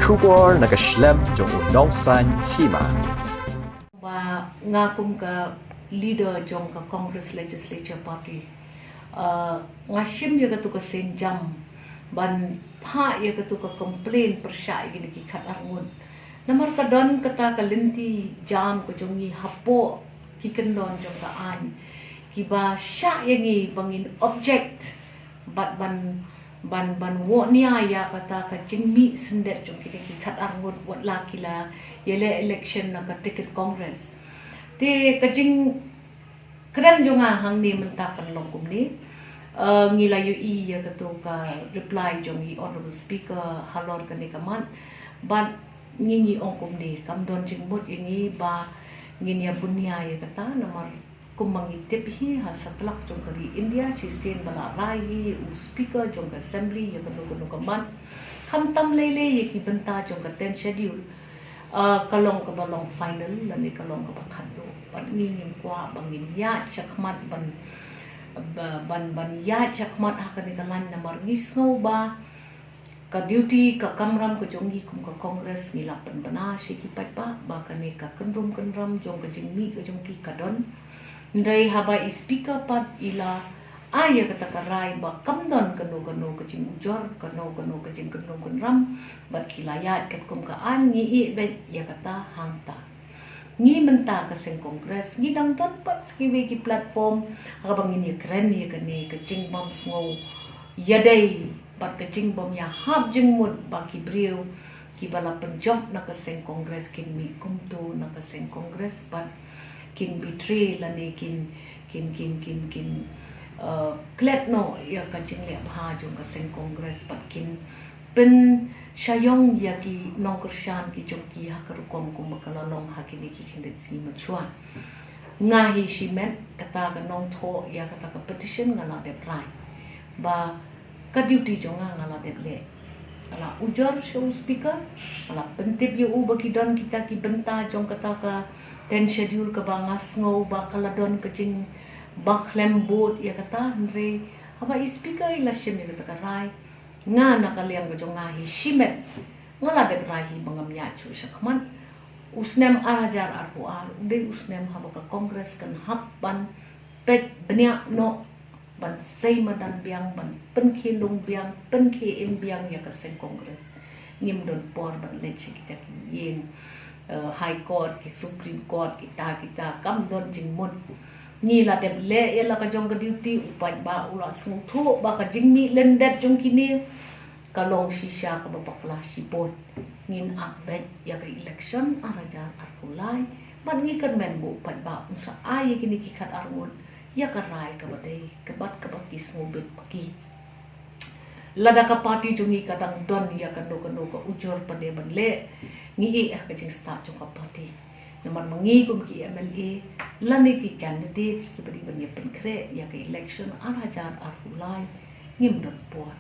Shubor nakaslem jong unongsan hima. Ba ngakum ka leader jong ka Congress Legislature Party. Ngashim ya ka tu ka senjam ban pa ya ka tu ka complain persya gini ki khat arngun. Namar ka don kata ka linti jam ko jong ni hapo ki kendon jong ka an. Ki ba sya yangi bangin object bat ban wo niya ya kata ka jingmi sendet jong kita khat arngut wat la kila yele election na ka ticket congress te ka jing kran jonga hang ni mentakan longkum ni ngila yu I ya ka to ka reply jong I honorable speaker halor ka ni kaman but ngingi ongkum ni kam don jing mut ingi ba nginya bunya ya kata namar kumangi tip hi ha satlak jong kari India chisen bala rai hi u speaker jong ka assembly ya kanu kaman kham tam lele ye ki banta jong ka 10 schedule kalong ka balong final lani kalong ka bakhan do pat ngim kwa bangin ya chakmat ban ya chakmat ha kani kalan na margis ngo ba ka duty ka kamram ko jong gi kum ka congress ni lapan bana shi ki pat ba kani ka kenrum jong ka jingmi ka jong ki kadon Ndrai haba speaker pat ila aya kata karai ba kamdon kano ka jing ujor kano ka jing ram bat kilayat kat kum ka an ngi I bet ya kata hangta ngi menta ka seng kongres ngi dang don pat skiwe ki platform habang ini keren ya kane ka jing bom sngo yadai bat ka jing bom ya hab jing mut ba ki brio ki bala penjob na ka seng kongres kin mi kumto na ka seng kongres bat kin betray lani kin klet no ya ka jingle bha jong ka seng congress pat kin pen shayong ya ki nongkershan ki jong ki ha kar kom bakala long ha ki ki khindet si ma chwa nga hi shimen kata ka nong tho ya kata ka petition ngala de prai ba ka duty jong ngala de le ala ujar show speaker ala pentip yu u bagi don kita ki benta jong kata ka 10 schedule ka bangas ngo ba kaladon ka jing baklem boat ya kata nre haba speaker ila shim ya kata karai nga nakaliang ka jong ngahi shimet ngala de brahi bangam nya chu sakman usnem arajar arpual ude usnem haba ka congress kan habban pet benya no ban sei madan biang ban penki lung biang penki im biang ya ka sen congress ngim don por ban leche kita yen high court ki supreme court kita kam don jing mun ni la de le ya la ka jong ka duty upat ba ula sung tho ba ka jing mi lendet jong kini kalong shisha ka ba bakla sipot ngin akbet ya ka election arajar arpulai man ngi kan men bu pat ba unsa ay kini ki khat arngun ya ka rai ka ba dei ka bat ki smobet pagi lada ka party jungi kadang don ya kano ka ujor pade ban le ngi ka jing start jong ka party naman mangi kum ki MLA lani ki candidates ki bari ban ya penkre ya ka election arajan arulai ngim don por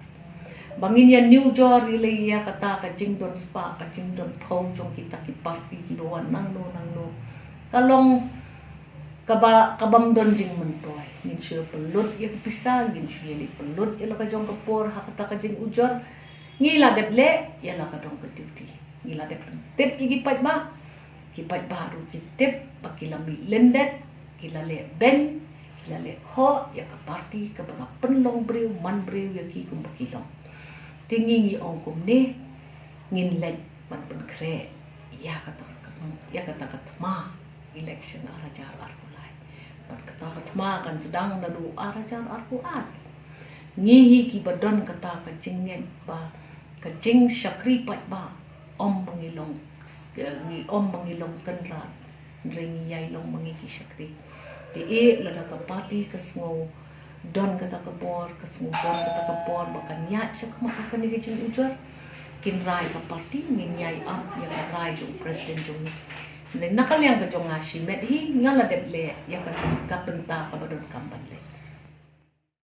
bangin ya new jor ile ya kata ka jing don spa ka jing don thong jong kita ki party ki bawan nang no kalong kabam don jing mentoy ngin sure pelut ya pisang ngin sure li pelut ya ka jong ka por ha kata ka jing ujor ngila dep le ya la ka dong ka duty ngila dep tip gi pat ba ki pat baru ki tip pakila mi lendet kila le ben kila le kho ya ka party ka banga penlong breu man breu ya ki kum bakilong tingi ngi ong kum ne ngin le man pen kre ya kata ma election arajar arpulai pat kata ma kan sedang nadu arajar arpuat ngihi ki badon kata ka jingen ba ka jing syakri pat ba om mangilong kenrat ring yai long mangi ki syakri ti e lada ka party ka sngo don kata ka bor ka sngo don kata ka bor bakan ya syakma akan ni jing ujor kin rai ka party min yai up ya ka rai do president jong ni nakaliang ka jong ashi met hi ngala de le ya ka benta ka badon kamban le